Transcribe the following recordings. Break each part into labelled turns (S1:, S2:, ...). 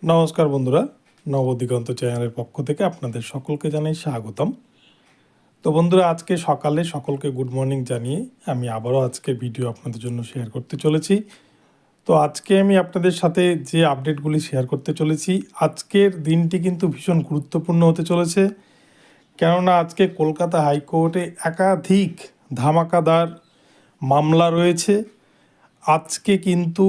S1: নমস্কার বন্ধুরা, নবদিগন্ত চ্যানেলের পক্ষ থেকে আপনাদের সকলকে জানাই স্বাগতম। তো বন্ধুরা, আজকে সকালে সকলকে গুড মর্নিং জানিয়ে আমি আবারও আজকে ভিডিও আপনাদের জন্য শেয়ার করতে চলেছি। তো আজকে আমি আপনাদের সাথে যে আপডেটগুলি শেয়ার করতে চলেছি, আজকের দিনটি কিন্তু ভীষণ গুরুত্বপূর্ণ হতে চলেছে। কেননা আজকে কলকাতা হাইকোর্টে একাধিক ধামাকাদার মামলা রয়েছে। আজকে কিন্তু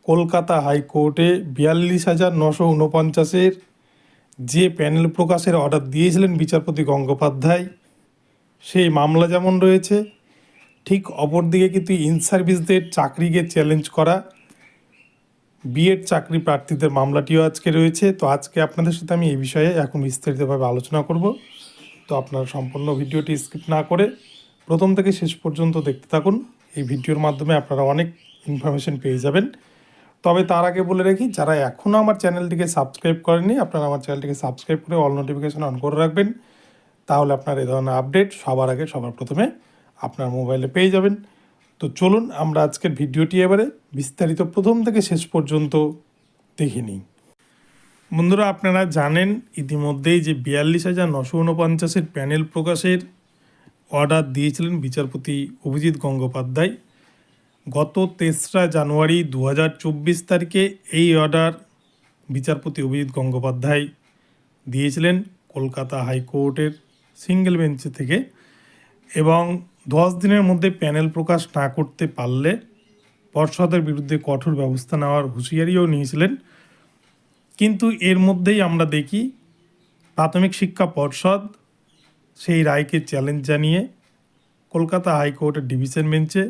S1: কলকাতা হাইকোর্টে 42,949-এর যে প্যানেল প্রকাশের অর্ডার দিয়েছিলেন বিচারপতি গঙ্গোপাধ্যায়, সেই মামলা যেমন রয়েছে, ঠিক অপরদিকে কিন্তু ইন সার্ভিসদের চাকরিকে চ্যালেঞ্জ করা বিএড চাকরি প্রার্থীদের মামলাটিও আজকে রয়েছে। তো আজকে আপনাদের সাথে আমি এই বিষয়ে এখন বিস্তারিতভাবে আলোচনা করব। তো আপনারা সম্পূর্ণ ভিডিওটি স্কিপ না করে প্রথম থেকে শেষ পর্যন্ত দেখতে থাকুন। এই ভিডিওর মাধ্যমে আপনারা অনেক ইনফরমেশন পেয়ে যাবেন। তবে তার আগে বলে রাখি, যারা এখনও আমার চ্যানেলটিকে সাবস্ক্রাইব করেননি, আপনারা আমার চ্যানেলটিকে সাবস্ক্রাইব করে অল নোটিফিকেশন অন করে রাখবেন। তাহলে আপনার এই ধরনের আপডেট সবার আগে সবার প্রথমে আপনার মোবাইলে পেয়ে যাবেন। তো চলুন আমরা আজকের ভিডিওটি এবারে বিস্তারিত প্রথম থেকে শেষ পর্যন্ত দেখে নিই। বন্ধুরা, আপনারা জানেন ইতিমধ্যেই যে 42,949-এর প্যানেল প্রকাশের অর্ডার দিয়েছিলেন বিচারপতি অভিজিৎ গঙ্গোপাধ্যায়। গত 3রা জানুয়ারি 2024 তারিখে এই অর্ডার বিচারপতি অভিজিৎ গঙ্গোপাধ্যায় দিয়েছিলেন কলকাতা হাইকোর্টের সিঙ্গেল বেঞ্চ থেকে, এবং 10 দিনের মধ্যে প্যানেল প্রকাশ না করতে পারলে পর্ষদের বিরুদ্ধে কঠোর ব্যবস্থা নেওয়ার হুঁশিয়ারিও নিয়েছিলেন। কিন্তু এর মধ্যেই আমরা দেখি প্রাথমিক শিক্ষা পর্ষদ সেই রায়কে চ্যালেঞ্জ জানিয়ে কলকাতা হাইকোর্টের ডিভিশন বেঞ্চে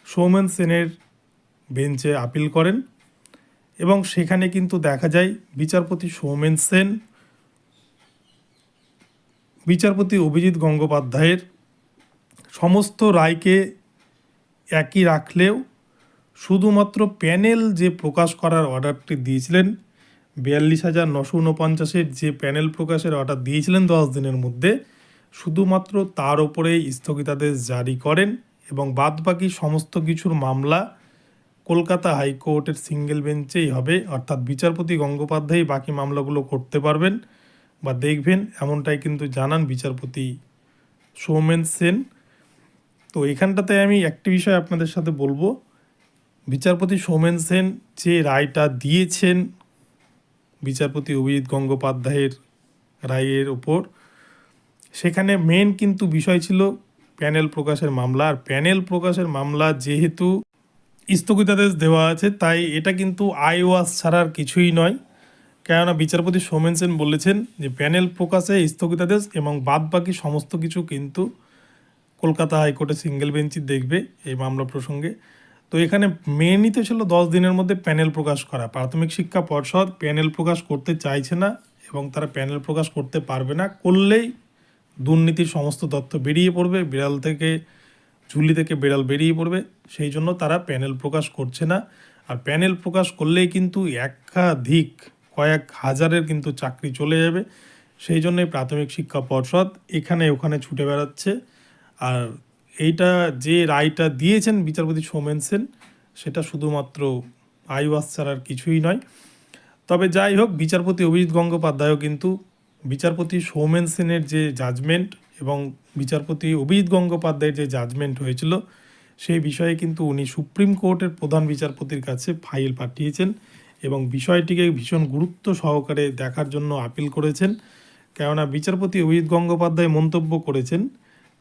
S1: সৌমেন সেনের বেঞ্চে আপিল করেন, এবং সেখানে কিন্তু দেখা যায় বিচারপতি সৌমেন সেন বিচারপতি অভিজিৎ গঙ্গোপাধ্যায়ের সমস্ত রায়কে একই রাখলেও শুধুমাত্র প্যানেল যে প্রকাশ করার অর্ডারটি দিয়েছিলেন, 42,949-এর যে প্যানেল প্রকাশের অর্ডার দিয়েছিলেন 10 দিনের মধ্যে, শুধুমাত্র তার ওপরেই স্থগিতাদেশ জারি করেন, এবং বাদবাকি সমস্ত কিছুর মামলা কলকাতা হাইকোর্টের সিঙ্গেল বেঞ্চেই হবে। অর্থাৎ বিচারপতি গঙ্গোপাধ্যায় বাকি মামলাগুলো করতে পারবেন বা দেখবেন, এমনটাই কিন্তু জানান বিচারপতি সৌমেন সেন। তো এখানটাতে আমি একটি বিষয় আপনাদের সাথে বলবো, বিচারপতি সৌমেন সেন যে রায়টা দিয়েছেন বিচারপতি অভিজিৎ গঙ্গোপাধ্যায়ের রায়ের ওপর, সেখানে মেন কিন্তু বিষয় ছিল প্যানেল প্রকাশের মামলা। আর প্যানেল প্রকাশের মামলা যেহেতু স্থগিতাদেশ দেওয়া আছে, তাই এটা কিন্তু আইওয়াস ছাড়ার কিছুই নয়। কেননা বিচারপতি সৌমেন সেন বলেছেন যে প্যানেল প্রকাশে স্থগিতাদেশ এবং বাদবাকি সমস্ত কিছু কিন্তু কলকাতা হাইকোর্টে সিঙ্গেল বেঞ্চই দেখবে এই মামলা প্রসঙ্গে। তো এখানে মেনই তো ছিল 10 দিনের মধ্যে প্যানেল প্রকাশ করা। প্রাথমিক শিক্ষা পর্ষদ প্যানেল প্রকাশ করতে চাইছে না, এবং তারা প্যানেল প্রকাশ করতে পারবে না। করলেই দুর্নীতির সমস্ত তথ্য বেরিয়ে পড়বে, বিড়াল থেকে ঝুলি থেকে বিড়াল বেরিয়ে পড়বে। সেই জন্য তারা প্যানেল প্রকাশ করছে না। আর প্যানেল প্রকাশ করলেই কিন্তু একাধিক কয়েক হাজারের কিন্তু চাকরি চলে যাবে। সেই জন্যই প্রাথমিক শিক্ষা পর্ষদ এখানে ওখানে ছুটে বেড়াচ্ছে। আর এইটা যে রায়টা দিয়েছেন বিচারপতি সৌমেন সেন, সেটা শুধুমাত্র আইওয়াস ছাড়ার কিছুই নয়। তবে যাই হোক, বিচারপতি অভিজিৎ গঙ্গোপাধ্যায়ও কিন্তু বিচারপতি সৌমেন সেনের যে জাজমেন্ট এবং বিচারপতি অভিজিৎ গঙ্গোপাধ্যায়ের যে জাজমেন্ট হয়েছিল, সেই বিষয়ে কিন্তু উনি সুপ্রিম কোর্টের প্রধান বিচারপতির কাছে ফাইল পাঠিয়েছেন, এবং বিষয়টিকে ভীষণ গুরুত্ব সহকারে দেখার জন্য আপিল করেছেন। কেননা বিচারপতি অভিজিৎ গঙ্গোপাধ্যায় মন্তব্য করেছেন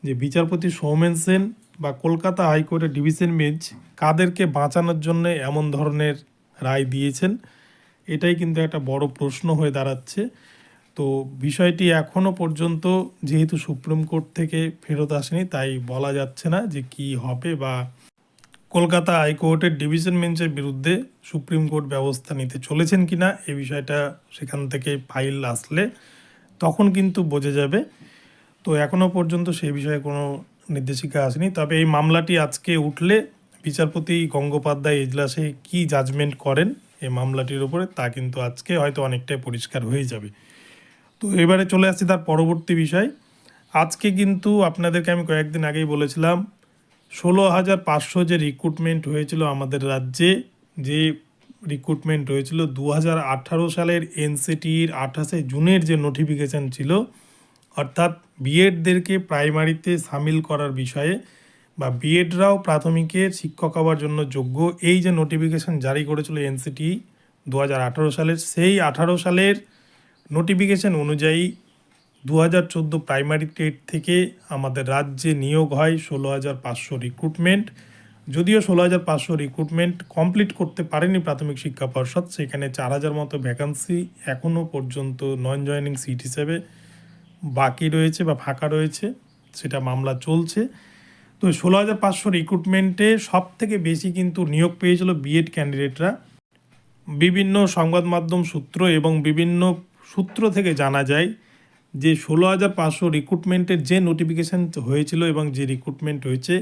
S1: যে বিচারপতি সৌমেন সেন বা কলকাতা হাইকোর্টের ডিভিশন বেঞ্চ কাদেরকে বাঁচানোর জন্য এমন ধরনের রায় দিয়েছেন, এটাই কিন্তু একটা বড় প্রশ্ন হয়ে দাঁড়াচ্ছে। তো বিষয়টি এখনও পর্যন্ত যেহেতু সুপ্রিম কোর্ট থেকে ফেরত আসেনি, তাই বলা যাচ্ছে না যে কি হবে, বা কলকাতা হাইকোর্টের ডিভিশন বেঞ্চের বিরুদ্ধে সুপ্রিম কোর্ট ব্যবস্থা নিতে চলেছেন কিনা, এই বিষয়টা সেখান থেকে ফাইল আসলে তখন কিন্তু বোঝা যাবে। তো এখনও পর্যন্ত সেই বিষয়ে কোনো নির্দেশিকা আসেনি। তবে এই মামলাটি আজকে উঠলে বিচারপতি গঙ্গোপাধ্যায় এজলাসে কি জাজমেন্ট করেন এই মামলাটির উপরে, তা কিন্তু আজকে হয়তো অনেকটাই পরিষ্কার হয়ে যাবে। তো এবারে চলে আসছি তার পরবর্তী বিষয়। আজকে কিন্তু আপনাদেরকে আমি কয়েকদিন আগেই বলেছিলাম 16,500 যে রিক্রুটমেন্ট হয়েছিল আমাদের রাজ্যে, যে রিক্রুটমেন্ট হয়েছিল 2018 সালের এনসিটির 28শে জুনের যে নোটিফিকেশান ছিল, অর্থাৎ বিএডদেরকে প্রাইমারিতে সামিল করার বিষয়ে বা বিএডরাও প্রাথমিকের শিক্ষক হওয়ার জন্য যোগ্য, এই যে নোটিফিকেশান জারি করেছিল এনসিটি 2018 সালের, সেই 18 সালের নোটিফিকেশান অনুযায়ী 2014 প্রাইমারি টেট থেকে আমাদের রাজ্যে নিয়োগ হয় 16,500 রিক্রুটমেন্ট। যদিও 16,500 রিক্রুটমেন্ট কমপ্লিট করতে পারেনি প্রাথমিক শিক্ষা পর্ষদ, সেখানে 4,000 মতো ভ্যাকান্সি এখনও পর্যন্ত নন জয়েনিং সিট হিসেবে বাকি রয়েছে বা ফাঁকা রয়েছে, সেটা মামলা চলছে। তো 16,500 রিক্রুটমেন্টে সব থেকে বেশি কিন্তু নিয়োগ পেয়েছিল বিএড ক্যান্ডিডেটরা। বিভিন্ন সংবাদ মাধ্যম সূত্র এবং বিভিন্ন সূত্র থেকে জানা যায় যে 16,500 রিক্রুটমেন্টের যে নোটিফিকেশান হয়েছিল এবং যে রিক্রুটমেন্ট হয়েছে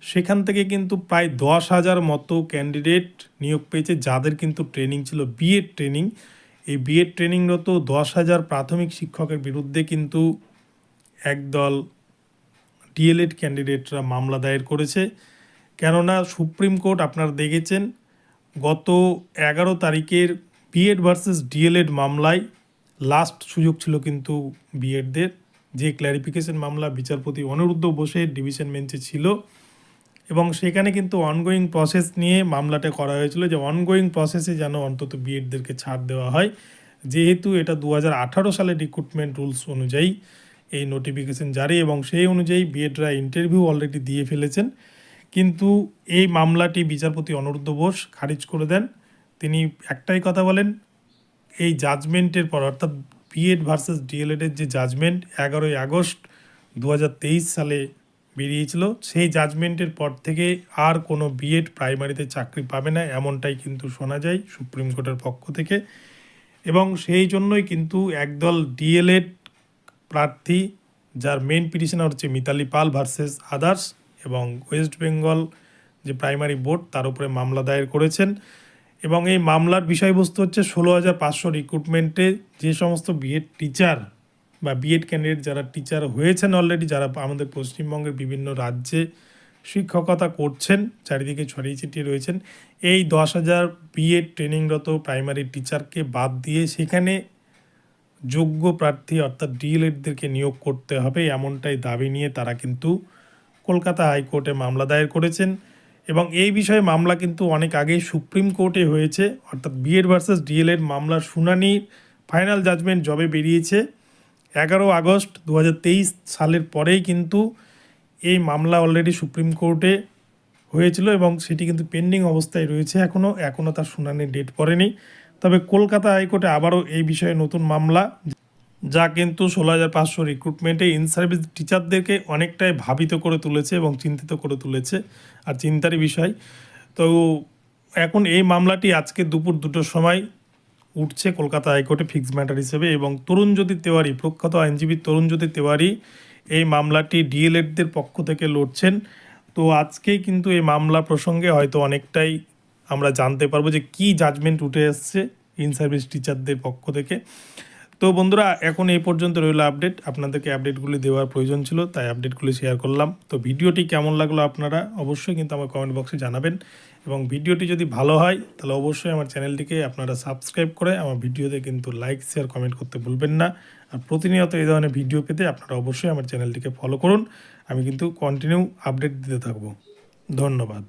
S1: সেখান থেকে কিন্তু প্রায় 10,000 মতো ক্যান্ডিডেট নিয়োগ পেয়েছে, যাদের কিন্তু ট্রেনিং ছিল বিএড ট্রেনিং। এই বিএড ট্রেনিংরত 10,000 প্রাথমিক শিক্ষকের বিরুদ্ধে কিন্তু একদল ডিএলএড ক্যান্ডিডেটরা মামলা দায়ের করেছে। কেননা সুপ্রিম কোর্ট আপনারা দেখেছেন গত 11 তারিখের বিএড ভার্সেস ডিএলএড মামলায় লাস্ট সুযোগ ছিল কিন্তু বিএডদের, যে ক্ল্যারিফিকেশন মামলা বিচারপতি অনিরুদ্ধ বোসের ডিভিশন বেঞ্চে ছিল, এবং সেখানে কিন্তু অনগোয়িং প্রসেস নিয়ে মামলাটা করা হয়েছিল যে অনগোয়িং প্রসেসে যেন অন্তত বিএডদেরকে ছাড় দেওয়া হয়, যেহেতু এটা 2018 সালের রিক্রুটমেন্ট রুলস অনুযায়ী এই নোটিফিকেশন জারি, এবং সেই অনুযায়ী বিএডরা ইন্টারভিউ অলরেডি দিয়ে ফেলেছেন। কিন্তু এই মামলাটি বিচারপতি অনিরুদ্ধ বোস খারিজ করে দেন। তিনি একটাই কথা বলেন, এই জাজমেন্টের পর অর্থাৎ বিএড ভার্সেস ডিএলএডের যে জাজমেন্ট 11ই আগস্ট 2023 সালে বেরিয়েছিল, সেই জাজমেন্টের পর থেকে আর কোনো বিএড প্রাইমারিতে চাকরি পাবে না, এমনটাই কিন্তু শোনা যায় সুপ্রিম কোর্টের পক্ষ থেকে। এবং সেই জন্যই কিন্তু একদল ডিএলএড প্রার্থী, যার মেন পিটিশনার হচ্ছে মিতালি পাল ভার্সেস আদার্স, এবং ওয়েস্ট বেঙ্গল যে প্রাইমারি বোর্ড তার উপরে মামলা দায়ের করেছেন। এবং এই মামলার বিষয়বস্তু হচ্ছে 16,500 রিক্রুটমেন্টে যে সমস্ত বিএড টিচার বা বিএড ক্যান্ডিডেট যারা টিচার হয়েছেন অলরেডি, যারা আমাদের পশ্চিমবঙ্গের বিভিন্ন রাজ্যে শিক্ষকতা করছেন, চারিদিকে ছড়িয়ে ছিটিয়ে রয়েছেন, এই 10,000 বিএড ট্রেনিংরত প্রাইমারি টিচারকে বাদ দিয়ে সেখানে যোগ্য প্রার্থী অর্থাৎ ডিএলএডদেরকে নিয়োগ করতে হবে, এমনটাই দাবি নিয়ে তারা কিন্তু কলকাতা হাইকোর্টে মামলা দায়ের করেছেন। এবং এই বিষয়ে মামলা কিন্তু অনেক আগেই সুপ্রিম কোর্টে হয়েছে, অর্থাৎ বিএড ভার্সেস ডিএলএড মামলার শুনানি ফাইনাল জাজমেন্ট যবে বেরিয়েছে 11 আগস্ট 2023 সালের পরেই কিন্তু এই মামলা অলরেডি সুপ্রিম কোর্টে হয়েছিল, এবং সেটি কিন্তু পেন্ডিং অবস্থায় রয়েছে, এখনও তার শুনানির ডেট পড়েনি। তবে কলকাতা হাইকোর্টে আবারও এই বিষয়ে নতুন মামলা, যা কিন্তু 16,500 রিক্রুটমেন্টে ইন সার্ভিস টিচারদেরকে অনেকটাই ভাবিত করে তুলেছে এবং চিন্তিত করে তুলেছে, আর চিন্তারই বিষয়। তো এখন এই মামলাটি আজকে দুপুর 2টোর সময় উঠছে কলকাতা হাইকোর্টে ফিক্সড ম্যাটার হিসেবে, এবং তরুণজ্যোতি তিওয়ারি, প্রখ্যাত আইনজীবী তরুণজ্যোতি তিওয়ারি এই মামলাটি ডিএলএডদের পক্ষ থেকে লড়ছেন। তো আজকেই কিন্তু এই মামলা প্রসঙ্গে হয়তো অনেকটাই আমরা জানতে পারবো যে কী জাজমেন্ট উঠে এসছে ইন সার্ভিস টিচারদের পক্ষ থেকে। তো বন্ধুরা, এখন এই পর্যন্ত রইল আপডেট, আপনাদেরকে আপডেটগুলি দেওয়ার প্রয়োজন ছিল তাই আপডেটগুলি শেয়ার করলাম। তো ভিডিওটি কেমন লাগলো আপনারা অবশ্যই কিন্তু আমার কমেন্ট বক্সে জানাবেন, এবং ভিডিওটি যদি ভালো হয় তাহলে অবশ্যই আমার চ্যানেলটিকে আপনারা সাবস্ক্রাইব করে আমার ভিডিওতে কিন্তু লাইক শেয়ার কমেন্ট করতে ভুলবেন না। আর প্রতিনিয়ত এই ধরনের ভিডিও পেতে আপনারা অবশ্যই আমার চ্যানেলটিকে ফলো করুন, আমি কিন্তু কন্টিনিউ আপডেট দিতে থাকবো। ধন্যবাদ।